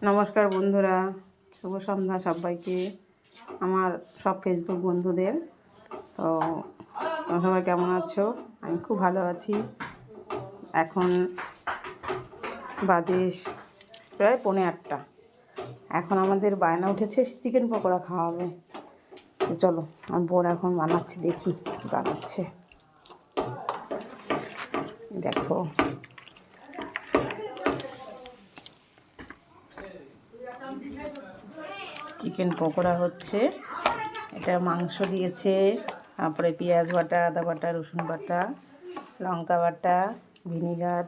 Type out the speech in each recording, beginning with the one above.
নমস্কার বন্ধুরা, শুভ সন্ধ্যা সবাইকে, আমার সব ফেসবুক বন্ধুদের। তো তোমরা সবাই কেমন আছো? আমি খুব ভালো আছি। এখন বাজে প্রায় 8:45। এখন আমাদের বায়না উঠেছে চিকেন পকোড়া খাওয়া হবে। চলো, আমার বোন এখন বানাচ্ছে, দেখি কী বানাচ্ছে। দেখো, চিকেন পকোড়া হচ্ছে। এটা মাংস দিয়েছে, তারপরে পেঁয়াজ বাটা, আদা বাটা, রসুন বাটা, লঙ্কা বাটা, ভিনিগার,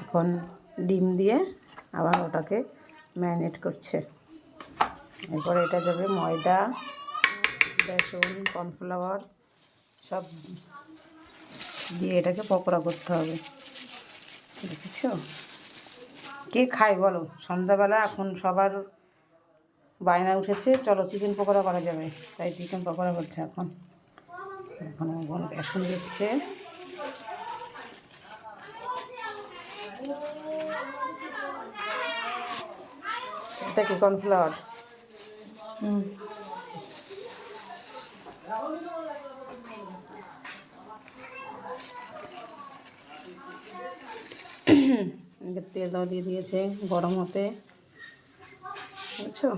এখন ডিম দিয়ে আবার ওটাকে ম্যারিনেট করছে। এরপরে এটা যাবে ময়দা, বেসন, কর্নফ্লাওয়ার সব দিয়ে এটাকে পকোড়া করতে হবে। দেখেছো? কে খায় বলো? সন্ধ্যাবেলা এখন সবার বায়না উঠেছে, চলো চিকেন পকোড়া করা যাবে, তাই চিকেন পকোড়া হচ্ছে। এখন এখন আমার বোন বেসন দিচ্ছে। এটা কি কর্নফ্লাওয়ার? তেলও দিয়ে দিয়েছে গরম হতে, বুঝছো?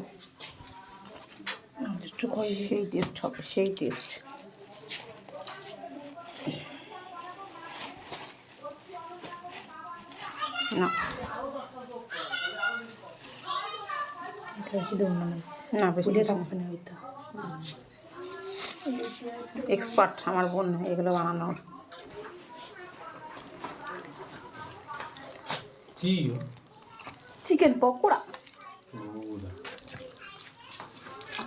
একটু সেই টেস্ট হবে, সেই টেস্ট। না না, বেশি এক্সপার্ট আমার বোন এগুলো বানানোর। কি চিকেন পকোড়া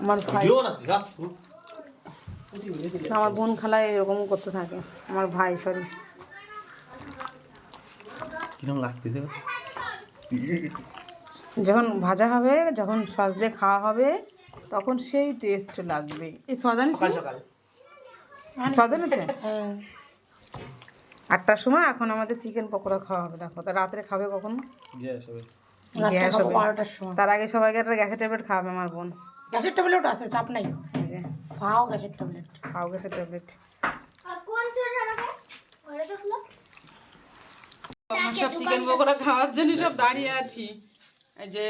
আমার ভাই, আমার বোন খালায় এরকম করতে থাকে। আমার ভাই, সরি। কিরকম লাগতেছে? যখন ভাজা হবে, যখন সস দিয়ে খাওয়া হবে, তখন সেই টেস্ট লাগবে। এই সজান সজান আছে 8টার সময়। এখন আমাদের চিকেন পকোড়া খাওয়া হবে। দেখো, তা রাত্রে খাবে কখন? গ্যাস হবে। তার আগে সবাইকে একটা গ্যাসের ট্যাবলেট খাওয়াবে আমার বোন। গ্যাসের ট্যাবলেট আছে, চাপ নাই। খাও গ্যাসের ট্যাবলেট, খাও গ্যাসের ট্যাবলেট। আমার সব চিকেন পকোড়া খাওয়ার জন্য সব দাঁড়িয়ে আছি। এই যে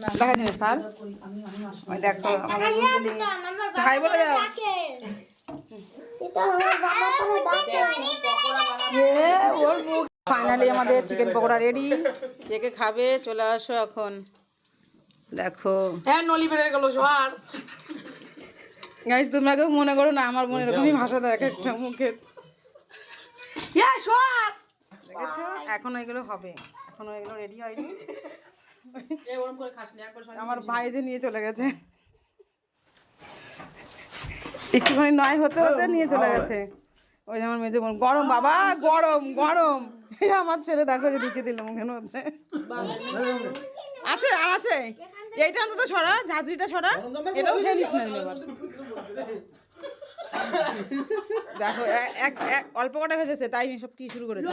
দেখা যায় স্যার, ওই দেখো আমাদের ভাই বলে যাও। ফাইনালি আমাদের চিকেন পকোড়া রেডি। কে কে খাবে চলে আসো এখন। দেখো, হ্যাঁ নলি বেরোয় গেল সবার। গাইস, তোমরা কেউ মনে করো না, আমার বোন এরকমই ভাষা দেয় এক একটা মুখে। দেখেছো? এখনো এগুলো হবে, এখনো এগুলো রেডি হয়নি। আমার ভাই যে নিয়ে চলে গেছে, একটুখানি নয় হতে হতে নিয়ে চলে গেছে। ওই যে আমার মেজে বোন, গরম বাবা, গরম গরম। আমার ছেলে দেখো যে ঢুকে দিল মুখের মধ্যে। আছে আর আছে, এইটা অন্তত ছড়া, ঝাঁঝরিটা ছড়া, এটাও খেয়ে নিস না এবার। দেখো অল্প কটা ভেজেছে, তাই সব কি শুরু করেছে।